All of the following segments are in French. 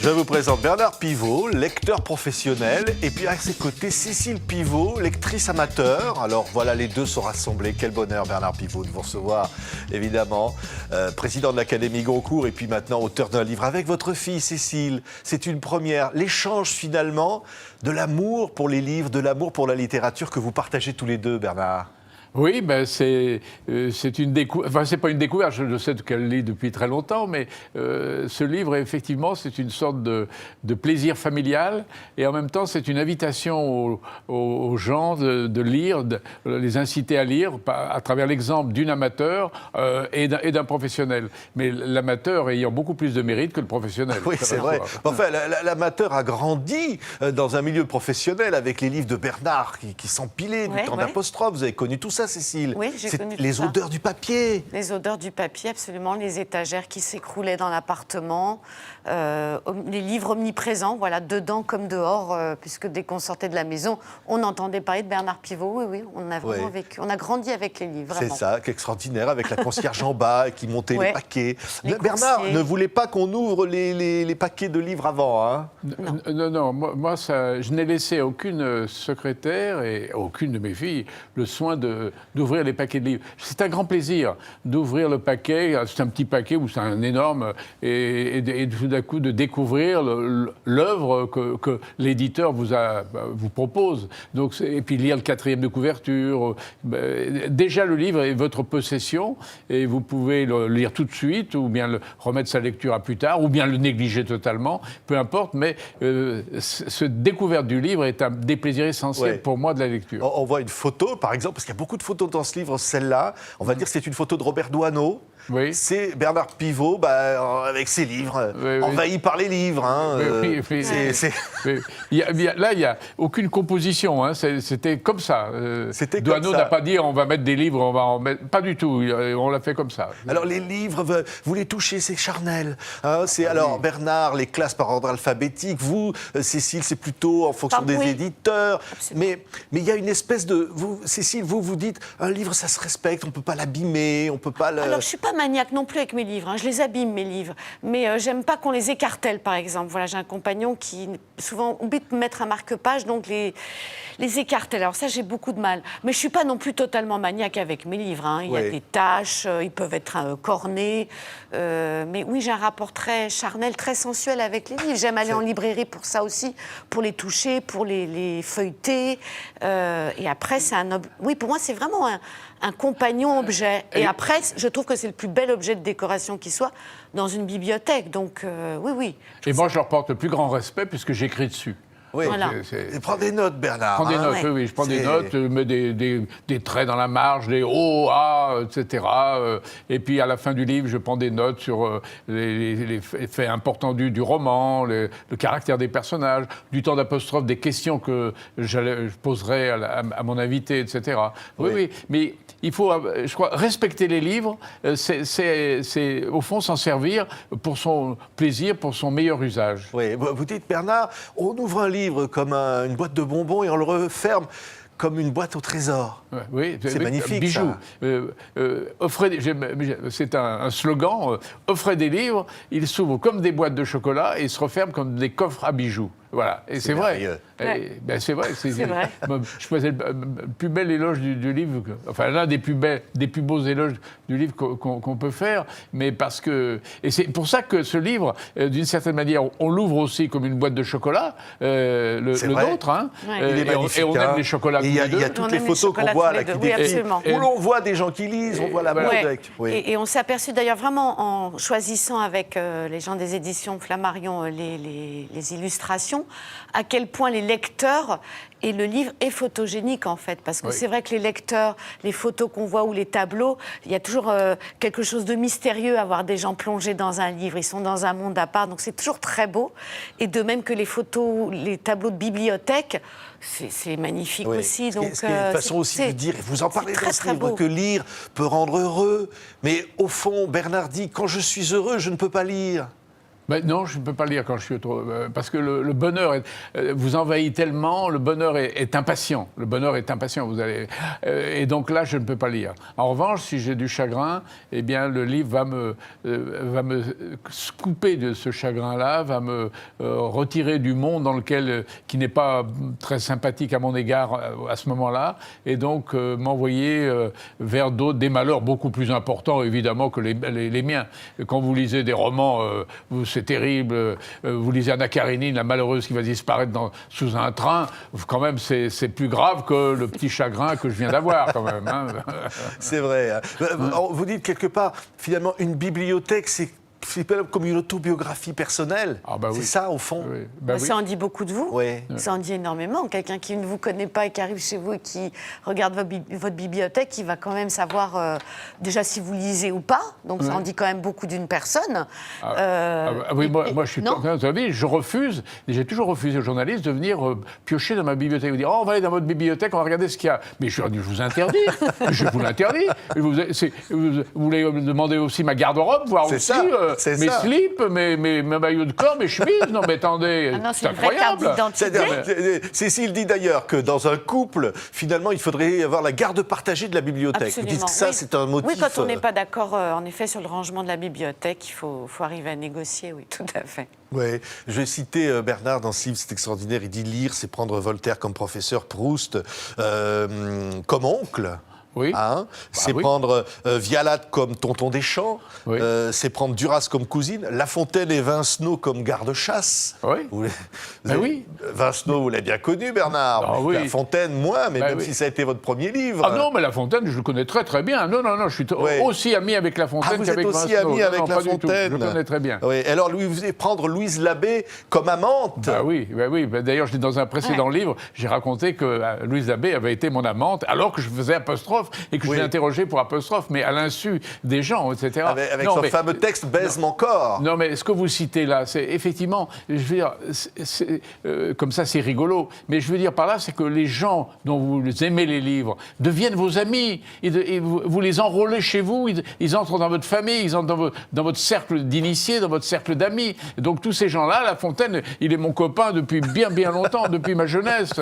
Je vous présente Bernard Pivot, lecteur professionnel, et puis à ses côtés Cécile Pivot, lectrice amateur. Alors voilà, les deux sont rassemblés. Quel bonheur, Bernard Pivot, de vous recevoir, évidemment. Président de l'Académie Goncourt et puis maintenant auteur d'un livre avec votre fille Cécile. C'est une première. L'échange finalement de l'amour pour les livres, de l'amour pour la littérature que vous partagez tous les deux, Bernard. Oui, ben c'est une découverte. Enfin, c'est pas une découverte. Je sais qu'elle lit depuis très longtemps, mais ce livre, effectivement, c'est une sorte de plaisir familial, et en même temps, c'est une invitation aux gens de lire, de les inciter à lire à travers l'exemple d'une amateur et d'un professionnel. Mais l'amateur ayant beaucoup plus de mérite que le professionnel. Oui, c'est vrai. Enfin, l'amateur a grandi dans un milieu professionnel avec les livres de Bernard qui s'empilaient du temps d'apostrophe. Vous avez connu tout ça, Cécile? Oui, j'ai connu tout les ça. odeurs du papier. Les odeurs du papier, absolument. Les étagères qui s'écroulaient dans l'appartement. Les livres omniprésents, voilà, dedans comme dehors, puisque dès qu'on sortait de la maison, on entendait parler de Bernard Pivot. Oui, oui, on a vraiment vécu. On a grandi avec les livres, vraiment. C'est ça, qu'extraordinaire, avec la concierge en bas qui montait les paquets. Bernard coursiers. ne voulait pas qu'on ouvre les paquets de livres avant, hein? Non. Moi je n'ai laissé à aucune secrétaire et à aucune de mes filles le soin d'ouvrir les paquets de livres. C'est un grand plaisir d'ouvrir le paquet, c'est un petit paquet ou c'est un énorme, et tout d'un coup de découvrir l'œuvre que l'éditeur vous propose. Donc, et puis lire le quatrième de couverture. Déjà, le livre est votre possession et vous pouvez le lire tout de suite ou bien remettre sa lecture à plus tard ou bien le négliger totalement, peu importe, mais cette découverte du livre est un des plaisirs essentiels pour moi de la lecture. On voit une photo, par exemple, parce qu'il y a beaucoup de photos dans ce livre, celle-là. On va dire que c'est une photo de Robert Doisneau. Oui. C'est Bernard Pivot avec ses livres, envahi par les livres. Hein, Là, il n'y a aucune composition. Hein, c'était comme ça. Doisneau n'a pas dit on va mettre des livres, on va en mettre. Pas du tout. On l'a fait comme ça. Alors, les livres, vous les touchez, c'est charnel. Hein, Bernard, les classes par ordre alphabétique. Vous, Cécile, c'est plutôt en fonction des éditeurs. Mais il y a une espèce de. Cécile, vous dites un livre, ça se respecte, on ne peut pas l'abîmer, on ne peut pas le. Alors, je ne suis pas maniaque non plus avec mes livres, hein. Je les abîme, mes livres. Mais j'aime pas qu'on les écartèle, par exemple. Voilà, j'ai un compagnon qui souvent oublie de mettre un marque-page, donc les écartèle. Alors ça, j'ai beaucoup de mal. Mais je ne suis pas non plus totalement maniaque avec mes livres, hein. Il y a des taches, ils peuvent être cornés. Mais oui, j'ai un rapport très charnel, très sensuel avec les livres. J'aime aller en librairie pour ça aussi, pour les toucher, pour les feuilleter. Et après, oui, pour moi, c'est vraiment un compagnon-objet. Et après, je trouve que c'est le plus bel objet de décoration qui soit dans une bibliothèque. Donc, oui. Et moi, je leur porte le plus grand respect puisque j'écris dessus. Oui, voilà. Prends des notes, Bernard. Prends des notes, oui, je prends des notes, je mets des traits dans la marge, des O, A, etc. Et puis à la fin du livre, je prends des notes sur les faits importants du roman, le caractère des personnages, du temps d'apostrophe, des questions que je poserai à mon invité, etc. Oui, mais il faut, je crois, respecter les livres, c'est au fond s'en servir pour son plaisir, pour son meilleur usage. Oui, vous dites, Bernard, on ouvre un livre comme une boîte de bonbons et on le referme comme une boîte au trésor. Oui, c'est magnifique, bijou. C'est un slogan, offrez des livres, ils s'ouvrent comme des boîtes de chocolat et se referment comme des coffres à bijoux. Voilà, et c'est vrai. C'est vrai. Je faisais le plus bel éloge du livre, enfin l'un des plus beaux éloges du livre qu'on peut faire, mais parce que... Et c'est pour ça que ce livre, d'une certaine manière, on l'ouvre aussi comme une boîte de chocolat, le nôtre, hein, et on aime les chocolats. Il y a toutes les photos qu'on voit là, qui défilent, où l'on voit des gens qui lisent, on voit la mode avec. Et on s'est aperçu d'ailleurs vraiment en choisissant avec les gens des éditions Flammarion les illustrations, à quel point les lecteurs et le livre est photogénique en fait, parce que c'est vrai que les lecteurs, les photos qu'on voit ou les tableaux, il y a toujours quelque chose de mystérieux à voir des gens plongés dans un livre, ils sont dans un monde à part, donc c'est toujours très beau, et de même que les photos, les tableaux de bibliothèque, c'est magnifique aussi. Donc, c'est une façon aussi de dire, vous en parlez dans ce livre, que lire peut rendre heureux, mais au fond, Bernard dit, quand je suis heureux, je ne peux pas lire. Ben non, je ne peux pas lire quand je suis trop... parce que le bonheur vous envahit tellement, le bonheur est impatient. Le bonheur est impatient, vous allez... et donc là, je ne peux pas lire. En revanche, si j'ai du chagrin, eh bien, le livre va me couper de ce chagrin-là, va me retirer du monde dans lequel... qui n'est pas très sympathique à mon égard à ce moment-là, et donc m'envoyer vers des malheurs beaucoup plus importants, évidemment, que les miens. Quand vous lisez des romans... c'est terrible, vous lisez Anna Karénine, la malheureuse qui va disparaître sous un train, quand même c'est plus grave que le petit chagrin que je viens d'avoir quand même. Hein. C'est vrai. Vous dites quelque part, finalement, une bibliothèque, c'est comme une autobiographie personnelle. Ah bah oui. C'est ça, au fond. Oui. Bah oui. Ça en dit beaucoup de vous. Oui. Ça en dit énormément. Quelqu'un qui ne vous connaît pas et qui arrive chez vous et qui regarde votre bibliothèque, il va quand même savoir déjà si vous lisez ou pas. Donc ça en dit quand même beaucoup d'une personne. Oui, moi je suis... Vous savez, je refuse, et j'ai toujours refusé aux journalistes de venir piocher dans ma bibliothèque. Vous dire, on va aller dans votre bibliothèque, on va regarder ce qu'il y a. Mais je vous interdis. Je vous l'interdis. Vous voulez me demander aussi ma garde-robe, voir aussi... ça. Mes slips, mes maillots de corps, mes chemises. Non, mais attendez, c'est incroyable. Cécile dit d'ailleurs que dans un couple, finalement, il faudrait avoir la garde partagée de la bibliothèque. Absolument. Vous dites que ça, c'est un motif... Oui, quand on n'est pas d'accord, en effet, sur le rangement de la bibliothèque, il faut arriver à négocier, oui, tout à fait. Oui, je vais citer Bernard dans ce livre, c'est extraordinaire. Il dit lire, c'est prendre Voltaire comme professeur, Proust comme oncle. Oui. Hein, c'est prendre Vialat comme tonton Deschamps, oui. C'est prendre Duras comme cousine, La Fontaine et Vincenot comme garde-chasse. Oui. Oui. Vincenot, vous l'avez bien connu, Bernard. Ah, oui. La Fontaine, moins, mais même si ça a été votre premier livre. Ah non, mais La Fontaine, je le connais très très bien. Non, je suis aussi ami avec La Fontaine qu'avec Vincenot. Vous êtes aussi ami avec La Fontaine. Je le connais très bien. Oui. Alors, vous allez prendre Louise Labbé comme amante. Oui. D'ailleurs, dans un précédent livre, j'ai raconté que Louise Labbé avait été mon amante, alors que je faisais apostrophe et que je l'ai interrogée pour apostrophe, mais à l'insu des gens, etc. Avec son fameux texte « Baise mon corps ». Non, mais ce que vous citez là, c'est effectivement, je veux dire, comme ça c'est rigolo, mais je veux dire par là, c'est que les gens dont vous aimez les livres deviennent vos amis, vous les enrôlez chez vous, ils entrent dans votre famille, ils entrent dans votre cercle d'initiés, dans votre cercle d'amis. Donc tous ces gens-là, La Fontaine, il est mon copain depuis bien longtemps, depuis ma jeunesse.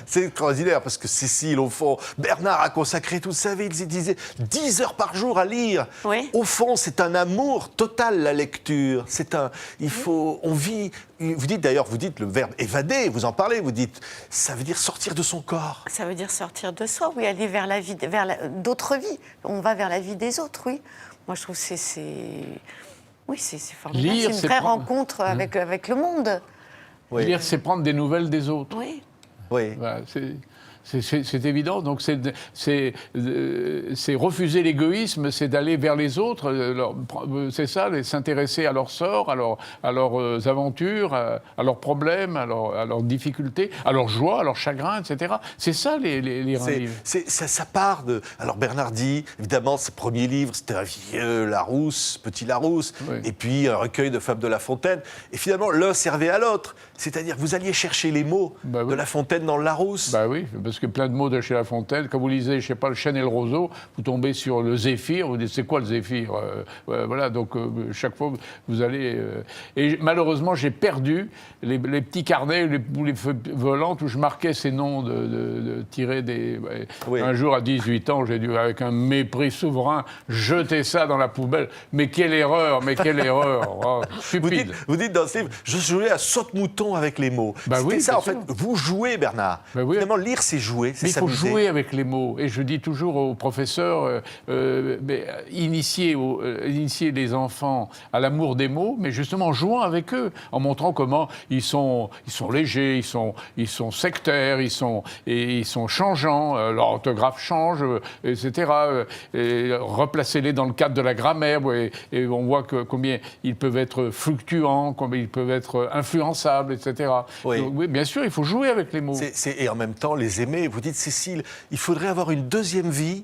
C'est extraordinaire, parce que Cécile, au fond, Bernard a consacré toute sa vie, il disait 10 heures par jour à lire. Oui. Au fond, c'est un amour total, la lecture. On vit, vous dites le verbe évader, vous en parlez, vous dites, ça veut dire sortir de son corps. Ça veut dire sortir de soi, oui, aller vers la vie, d'autres vies. On va vers la vie des autres, oui. Moi, je trouve que c'est formidable. C'est une vraie rencontre avec le monde. Oui. Lire, c'est prendre des nouvelles des autres. Oui. Voilà, c'est évident, donc c'est refuser l'égoïsme, c'est d'aller vers les autres, c'est ça, s'intéresser à leur sort, à leurs aventures, à leurs problèmes, à leurs difficultés, à leurs joies, à leurs chagrins, etc. C'est ça, les livres. Ça part de... Alors Bernard dit, évidemment, ses premiers livres, c'était un vieux Larousse, petit Larousse, et puis un recueil de fables de La Fontaine, et finalement, l'un servait à l'autre. C'est-à-dire que vous alliez chercher les mots de La Fontaine dans le Larousse. Oui, parce que plein de mots de chez La Fontaine. Quand vous lisez, je sais pas, le chêne et le roseau, vous tombez sur le zéphyr, vous dites c'est quoi le zéphyr Voilà, donc chaque fois vous allez... Et malheureusement, j'ai perdu les petits carnets, les feuilles volantes où je marquais ces noms de tirer des... Un jour, à 18 ans, j'ai dû, avec un mépris souverain, jeter ça dans la poubelle. Mais quelle erreur oh, stupide. Vous dites dans ce livre, je jouais à saute-mouton avec les mots. C'était ça, en fait. Vous jouez, Bernard. Finalement, lire, c'est jouer, c'est s'amuser. Mais il faut jouer avec les mots. Et je dis toujours aux professeurs, initier les enfants à l'amour des mots, mais justement en jouant avec eux, en montrant comment ils sont légers, ils sont sectaires, ils sont changeants, leur orthographe change, etc. Et replacez-les dans le cadre de la grammaire, et on voit combien ils peuvent être fluctuants, combien ils peuvent être influençables, etc. Oui. Donc, bien sûr, il faut jouer avec les mots. Et en même temps, les aimer. Vous dites, Cécile, il faudrait avoir une deuxième vie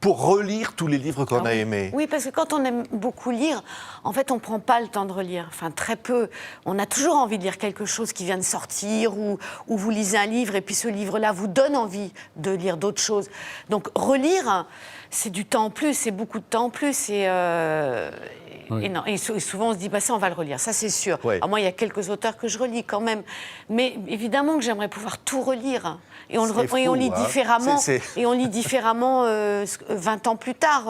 pour relire tous les livres qu'on a aimés. Oui, parce que quand on aime beaucoup lire, en fait, on ne prend pas le temps de relire. Enfin, très peu. On a toujours envie de lire quelque chose qui vient de sortir, ou vous lisez un livre, et puis ce livre-là vous donne envie de lire d'autres choses. Donc, relire, c'est du temps en plus, c'est beaucoup de temps en plus. Et Et, non, et souvent on se dit, bah, ça on va le relire, ça c'est sûr. Oui. Alors, moi, il y a quelques auteurs que je relis quand même. Mais évidemment que j'aimerais pouvoir tout relire. Et on, et on lit différemment. Et on lit différemment 20 ans plus tard,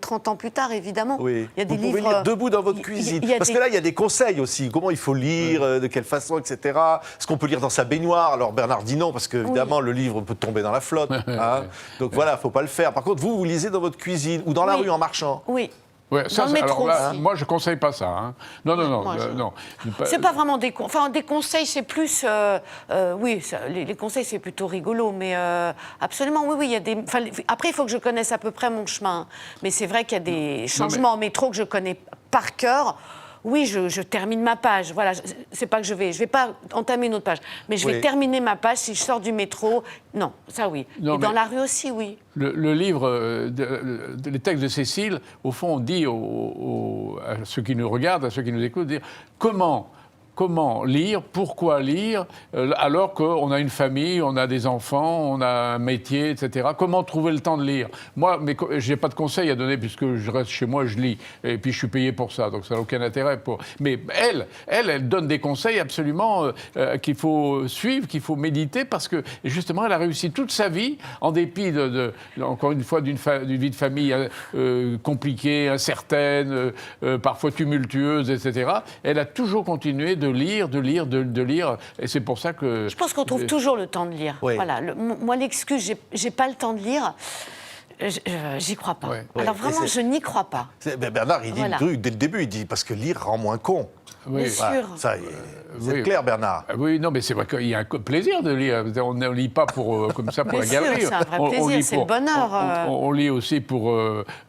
30 ans plus tard, évidemment. Oui. Il y a des Vous livres. pouvez lire debout dans votre cuisine. Parce que là, il y a des conseils aussi. Comment il faut lire, de quelle façon, etc. Ce qu'on peut lire dans sa baignoire. Alors Bernard dit non, parce que évidemment, le livre peut tomber dans la flotte. Hein. Donc voilà, il ne faut pas le faire. Par contre, vous lisez dans votre cuisine ou dans la rue en marchant. Oui. Ouais, ça, dans le métro alors là, aussi. moi, je ne conseille pas ça. Hein. Non. Non. C'est pas vraiment des conseils. Enfin, des conseils, c'est plus. Oui, les conseils, c'est plutôt rigolo. Mais absolument, oui, il y a des. Enfin, après, il faut que je connaisse à peu près mon chemin. Mais c'est vrai qu'il y a des changements en métro que je connais par cœur. Oui, je termine ma page. Voilà, c'est pas que je vais pas entamer une autre page, mais je vais terminer ma page si je sors du métro. Non, ça oui. Non, et dans la rue aussi, oui. Le livre, les textes de Cécile, au fond, on dit à ceux qui nous regardent, à ceux qui nous écoutent, dire comment lire, pourquoi lire, alors qu'on a une famille, on a des enfants, on a un métier, etc. Comment trouver le temps de lire? Moi, je n'ai pas de conseils à donner puisque je reste chez moi, je lis. Et puis je suis payé pour ça, donc ça n'a aucun intérêt. Mais elle donne des conseils absolument qu'il faut suivre, qu'il faut méditer parce que justement, elle a réussi toute sa vie, en dépit encore une fois, d'une vie de famille compliquée, incertaine, parfois tumultueuse, etc. Elle a toujours continué de lire, et c'est pour ça que... Je pense qu'on trouve toujours le temps de lire. Oui. Voilà. Moi, l'excuse, j'ai pas le temps de lire, j'y crois pas. Oui. Alors vraiment, je n'y crois pas. Bernard, il dit le truc dès le début, il dit parce que lire rend moins con. Oui. Bien sûr. Ça, c'est clair, Bernard. Oui, non, mais c'est vrai qu'il y a un plaisir de lire. On ne lit pas comme ça pour la galerie. C'est un vrai plaisir, c'est le bonheur. On lit aussi pour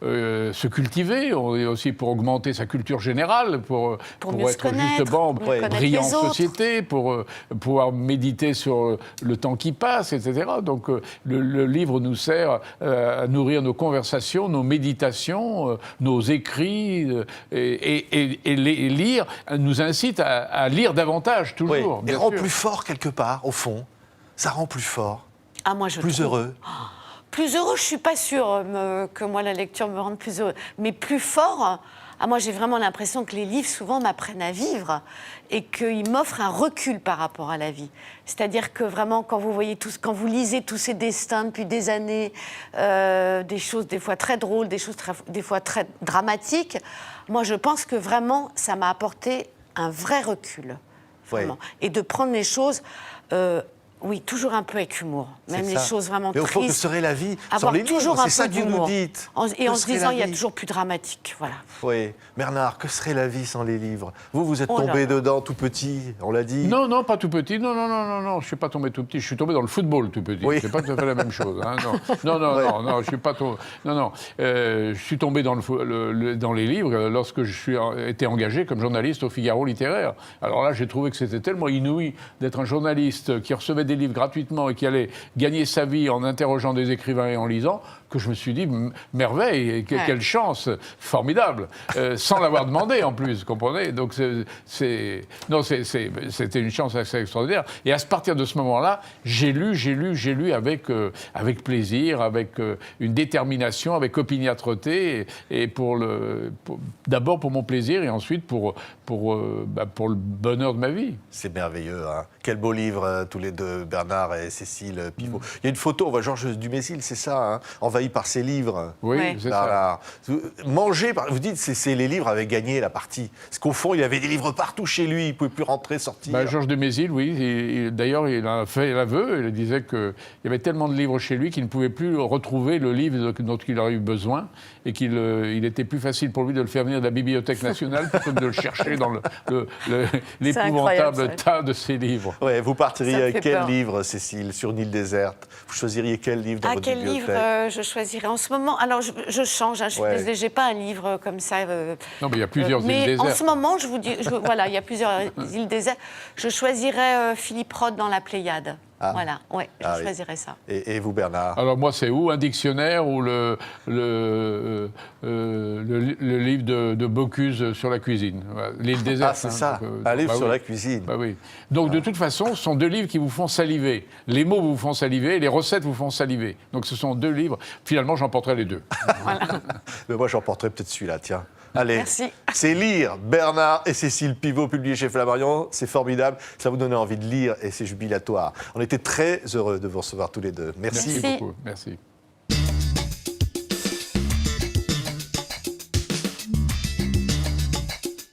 se cultiver, on lit aussi pour augmenter sa culture générale, pour mieux être se connaître, justement connaître brillant les en autres. société, pour pouvoir méditer sur le temps qui passe, etc. Donc le livre nous sert à nourrir nos conversations, nos méditations, nos écrits, et lire nous incite à lire davantage, toujours. Et rend plus fort quelque part, au fond. Ça rend plus fort. Ah, moi, je plus trouve. heureux. Plus heureux, je ne suis pas sûre que moi, la lecture me rende plus heureux. Mais plus fort, moi, j'ai vraiment l'impression que les livres, souvent, m'apprennent à vivre et qu'ils m'offrent un recul par rapport à la vie. C'est-à-dire que vraiment, quand vous lisez tous ces destins depuis des années, des choses des fois très drôles, des choses des fois très dramatiques, moi, je pense que vraiment, ça m'a apporté un vrai recul. Vraiment. Et de prendre les choses... oui, toujours un peu avec humour. Même les choses vraiment tristes. Mais au fond, que serait la vie sans les livres? C'est ça que vous nous dites. Et en se disant, il y a toujours plus dramatique. Voilà. Oui. Bernard, que serait la vie sans les livres? Vous êtes tombé dedans tout petit, on l'a dit. Non, pas tout petit. Non, je ne suis pas tombé tout petit. Je suis tombé dans le football tout petit. Oui. C'est pas tout à fait la même chose. Hein. Non, je suis pas tombé. Non, je suis tombé dans les livres lorsque je suis été engagé comme journaliste au Figaro littéraire. Alors là, j'ai trouvé que c'était tellement inouï d'être un journaliste qui recevait des livres gratuitement et qui allait gagner sa vie en interrogeant des écrivains et en lisant, que je me suis dit, merveille, quelle chance, formidable, sans l'avoir demandé en plus, comprenez? Donc c'était une chance assez extraordinaire. Et à partir de ce moment-là, j'ai lu avec plaisir, avec une détermination, avec opiniâtreté, et d'abord pour mon plaisir et ensuite pour le bonheur de ma vie. C'est merveilleux, hein. Quel beau livre, tous les deux, Bernard et Cécile Pivot. Il y a une photo, on voit Georges Dumézil, c'est ça, hein, envahi par ses livres. Oui, c'est ça. Manger, vous dites, c'est les livres avaient gagné la partie. Parce qu'au fond, il avait des livres partout chez lui, il ne pouvait plus rentrer, sortir. Georges Dumézil, oui. D'ailleurs, il a fait l'aveu, il disait qu'il y avait tellement de livres chez lui qu'il ne pouvait plus retrouver le livre dont il aurait eu besoin et qu'il était plus facile pour lui de le faire venir de la Bibliothèque nationale plutôt que de le chercher dans l'épouvantable tas de ses livres. Ouais, vous partiriez avec quel livre, Cécile, sur une île déserte? Vous choisiriez quel livre dans votre bibliothèque? Quel livre je choisirais en ce moment? Alors, je change, hein, je n'ai pas un livre comme ça. Non, mais il y a plusieurs îles désertes. Mais en ce moment, je vous dis, voilà, il y a plusieurs îles désertes. Je choisirais Philippe Roth dans La Pléiade. Voilà, je choisirais ça. Et vous, Bernard? Alors moi, c'est ou un dictionnaire ou le livre de Bocuse sur la cuisine. L'île déserte. C'est ça, un livre sur la cuisine. Oui. Donc de toute façon, ce sont deux livres qui vous font saliver. Les mots vous font saliver et les recettes vous font saliver. Donc ce sont deux livres. Finalement, j'emporterai les deux. Mais moi, j'emporterai peut-être celui-là, tiens. Allez. Merci. c'est lire Bernard et Cécile Pivot, publié chez Flammarion. C'est formidable, ça vous donne envie de lire et c'est jubilatoire. On était très heureux de vous recevoir tous les deux. Merci. Merci beaucoup. Merci.